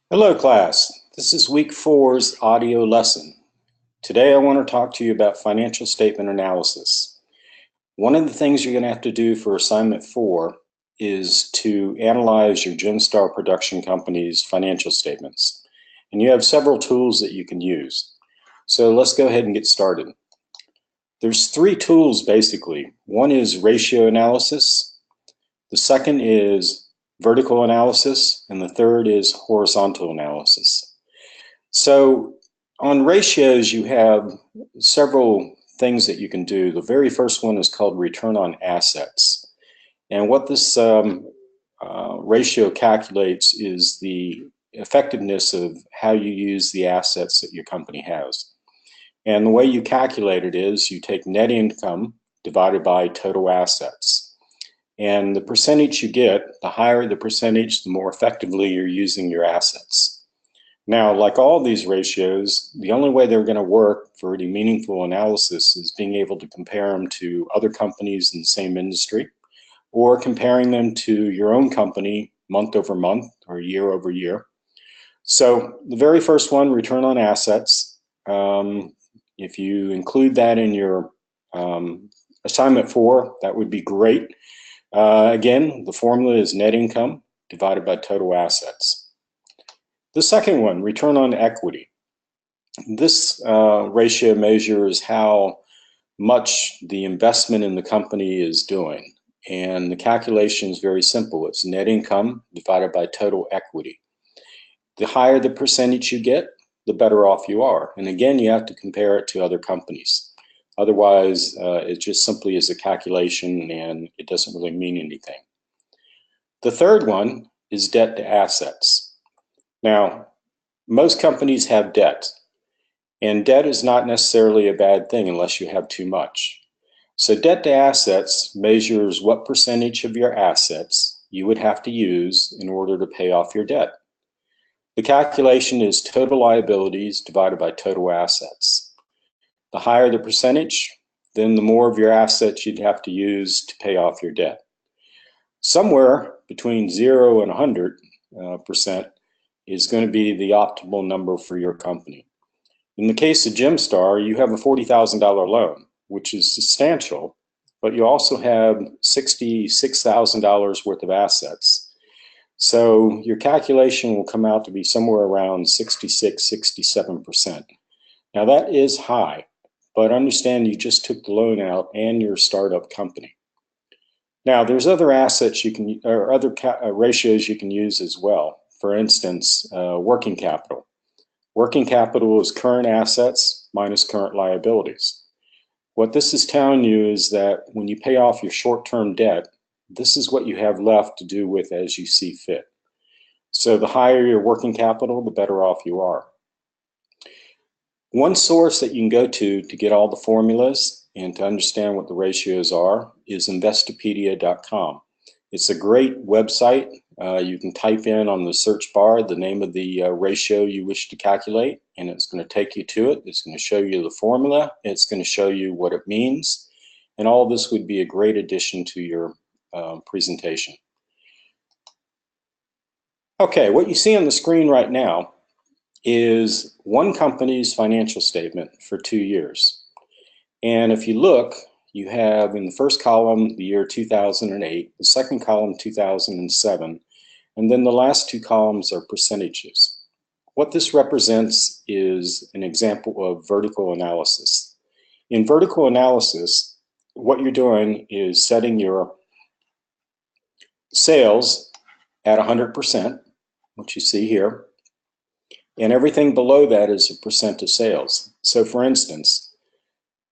Hello class, this is week 4's audio lesson. Today I want to talk to you about financial statement analysis. One of the things you're going to have to do for assignment 4 is to analyze your Gemstar production company's financial statements. And you have several tools that you can use. So let's go ahead and get started. There's 3 tools basically. One is ratio analysis, the second is vertical analysis, and the third is horizontal analysis. So on ratios, you have several things that you can do. The very first one is called return on assets. And what this ratio calculates is the effectiveness of how you use the assets that your company has. And the way you calculate it is you take net income divided by total assets. And the percentage you get, the higher the percentage, the more effectively you're using your assets. Now, like all these ratios, the only way they're going to work for any meaningful analysis is being able to compare them to other companies in the same industry, or comparing them to your own company month over month or year over year. So the very first one, return on assets, if you include that in your assignment 4, that would be great. Again, the formula is net income divided by total assets. The second one, return on equity. This ratio measures how much the investment in the company is doing. And the calculation is very simple. It's net income divided by total equity. The higher the percentage you get, the better off you are. And again, you have to compare it to other companies. Otherwise, it just simply is a calculation and it doesn't really mean anything. The third one is debt to assets. Now, most companies have debt, and debt is not necessarily a bad thing unless you have too much. So debt to assets measures what percentage of your assets you would have to use in order to pay off your debt. The calculation is total liabilities divided by total assets. The higher the percentage, then the more of your assets you'd have to use to pay off your debt. Somewhere between 0 and 100% is going to be the optimal number for your company. In the case of Gemstar, you have a $40,000 loan, which is substantial, but you also have $66,000 worth of assets. So your calculation will come out to be somewhere around 66, 67%. Now that is high, but understand you just took the loan out and your startup company. Now there's other assets you can, or other ratios you can use as well. For instance, working capital. Working capital is current assets minus current liabilities. What this is telling you is that when you pay off your short-term debt, this is what you have left to do with as you see fit. So the higher your working capital, the better off you are. One source that you can go to get all the formulas and to understand what the ratios are is Investopedia.com. It's a great website. You can type in on the search bar the name of the ratio you wish to calculate, and it's going to take you to it. It's going to show you the formula. It's going to show you what it means. And all this would be a great addition to your presentation. Okay, what you see on the screen right now is one company's financial statement for 2 years. And if you look, you have in the first column the year 2008, the second column 2007, and then the last 2 columns are percentages. What this represents is an example of vertical analysis. In vertical analysis, what you're doing is setting your sales at 100%, which you see here, and everything below that is a percent of sales. So for instance,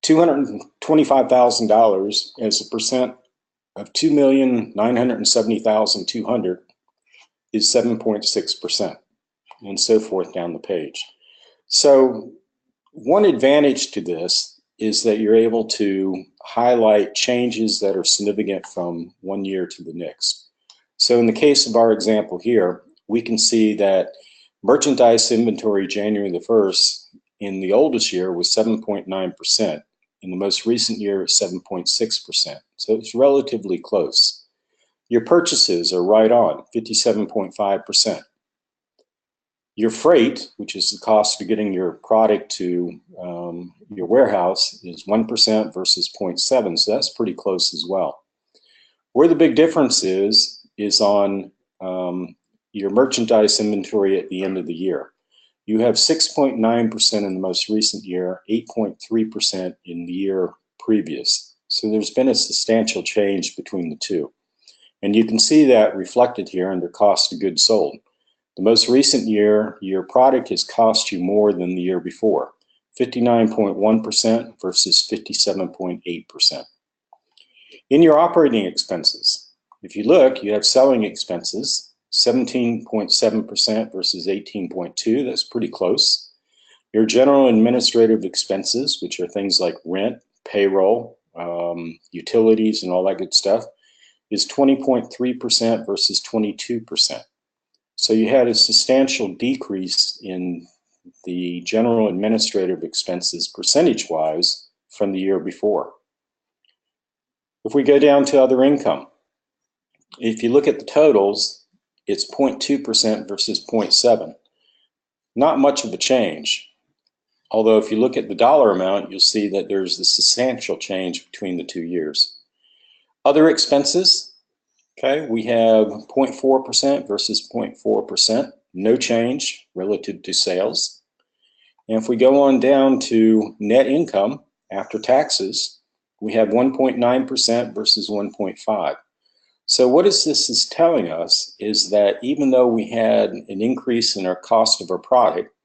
$225,000 as a percent of 2,970,200 is 7.6%, and so forth down the page. So one advantage to this is that you're able to highlight changes that are significant from one year to the next. So in the case of our example here, we can see that merchandise inventory January the 1st in the oldest year was 7.9%. In the most recent year, 7.6%. So it's relatively close. Your purchases are right on, 57.5%. Your freight, which is the cost of getting your product to your warehouse, is 1% versus 0.7, so that's pretty close as well. Where the big difference is on your merchandise inventory at the end of the year. You have 6.9% in the most recent year, 8.3% in the year previous. So there's been a substantial change between the two. And you can see that reflected here under cost of goods sold. The most recent year, your product has cost you more than the year before, 59.1% versus 57.8%. In your operating expenses, if you look, you have selling expenses, 17.7% versus 18.2%. That's pretty close. Your general and administrative expenses, which are things like rent, payroll, utilities, and all that good stuff, is 20.3% versus 22%. So you had a substantial decrease in the general administrative expenses percentage-wise from the year before. If we go down to other income, if you look at the totals, it's 0.2% versus 0.7%. Not much of a change. Although if you look at the dollar amount, you'll see that there's a substantial change between the 2 years. Other expenses, okay, we have 0.4% versus 0.4%. No change relative to sales. And if we go on down to net income after taxes, we have 1.9% versus 1.5%. So what this is telling us is that even though we had an increase in our cost of our product,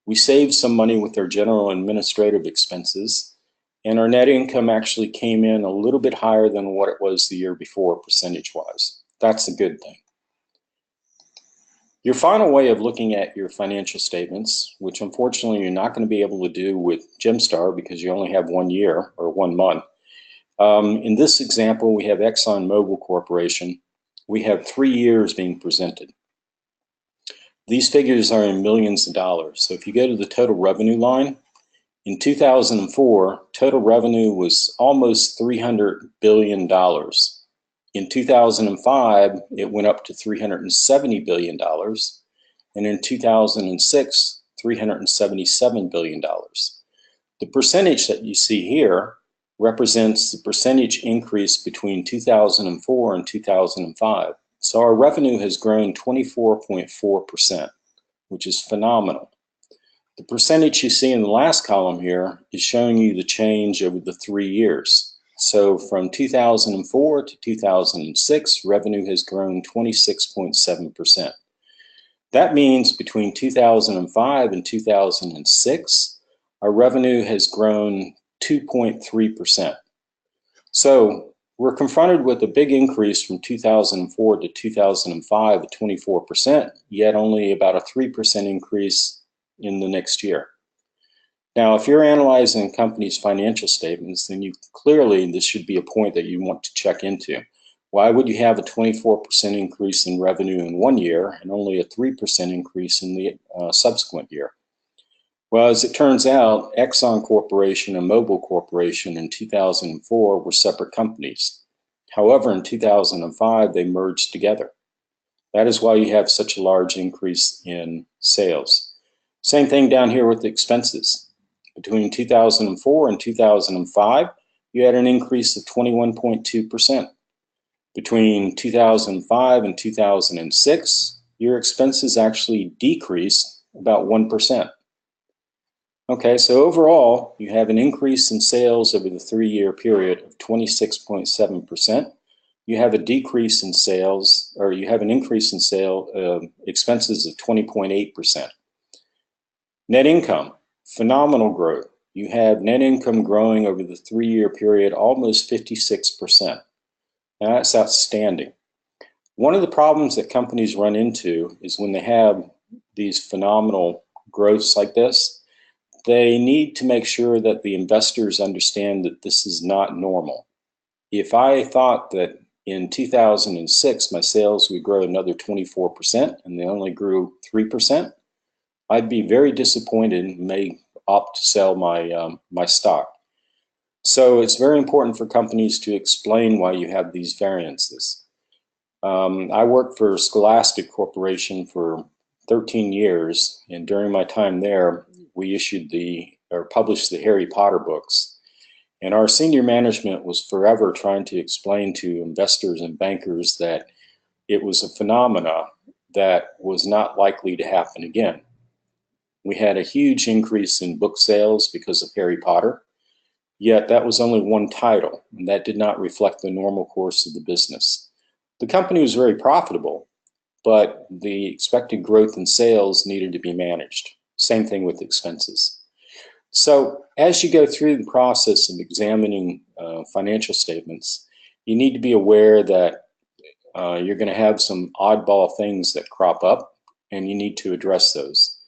we saved some money with our general and administrative expenses, and our net income actually came in a little bit higher than what it was the year before percentage-wise. That's a good thing. Your final way of looking at your financial statements, which unfortunately you're not going to be able to do with Gemstar because you only have 1 year or 1 month. In this example, we have ExxonMobil Corporation. We have 3 years being presented. These figures are in millions of dollars. So if you go to the total revenue line, in 2004, total revenue was almost $300 billion. In 2005, it went up to $370 billion. And in 2006, $377 billion. The percentage that you see here represents the percentage increase between 2004 and 2005. So our revenue has grown 24.4%, which is phenomenal. The percentage you see in the last column here is showing you the change over the 3 years. So from 2004 to 2006, revenue has grown 26.7%. That means between 2005 and 2006, our revenue has grown 2.3%. So we're confronted with a big increase from 2004 to 2005 at 24%, yet only about a 3% increase in the next year. Now, if you're analyzing a company's financial statements, then this should be a point that you want to check into. Why would you have a 24% increase in revenue in 1 year and only a 3% increase in the subsequent year? Well, as it turns out, Exxon Corporation and Mobil Corporation in 2004 were separate companies. However, in 2005, they merged together. That is why you have such a large increase in sales. Same thing down here with the expenses. Between 2004 and 2005, you had an increase of 21.2%. Between 2005 and 2006, your expenses actually decreased about 1%. Okay, so overall, you have an increase in sales over the 3-year period of 26.7%. You have a decrease in sales, or you have an increase in expenses of 20.8%. Net income, phenomenal growth. You have net income growing over the 3-year period almost 56%. Now that's outstanding. One of the problems that companies run into is when they have these phenomenal growths like this, they need to make sure that the investors understand that this is not normal. If I thought that in 2006 my sales would grow another 24% and they only grew 3%, I'd be very disappointed and may opt to sell my stock. So it's very important for companies to explain why you have these variances. I worked for Scholastic Corporation for 13 years, and during my time there, we published the Harry Potter books. And our senior management was forever trying to explain to investors and bankers that it was a phenomena that was not likely to happen again. We had a huge increase in book sales because of Harry Potter, yet that was only one title, and that did not reflect the normal course of the business. The company was very profitable, but the expected growth in sales needed to be managed. Same thing with expenses. So as you go through the process of examining financial statements, you need to be aware that you're going to have some oddball things that crop up, and you need to address those.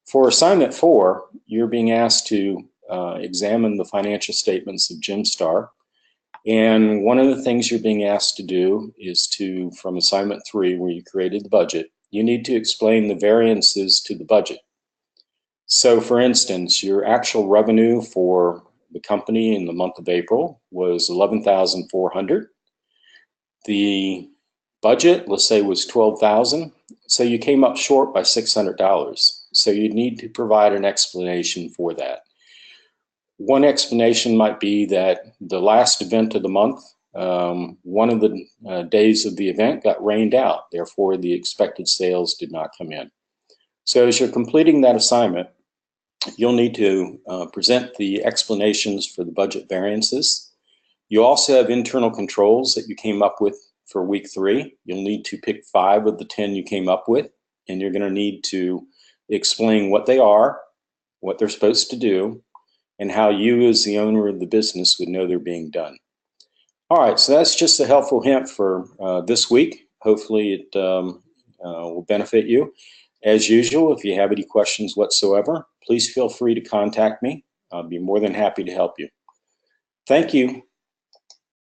For assignment 4, you're being asked to examine the financial statements of Gemstar. And one of the things you're being asked to do is to, from assignment 3, where you created the budget, you need to explain the variances to the budget. So for instance, your actual revenue for the company in the month of April was $11,400. The budget, let's say, was $12,000. So you came up short by $600. So you need to provide an explanation for that. One explanation might be that the last event of the month, one of the days of the event got rained out. Therefore, the expected sales did not come in. So as you're completing that assignment, you'll need to present the explanations for the budget variances. You also have internal controls that you came up with for week 3. You'll need to pick 5 of the 10 you came up with, and you're going to need to explain what they are, what they're supposed to do, and how you as the owner of the business would know they're being done. All right, so that's just a helpful hint for this week. Hopefully it will benefit you. As usual, if you have any questions whatsoever, please feel free to contact me. I'll be more than happy to help you. Thank you.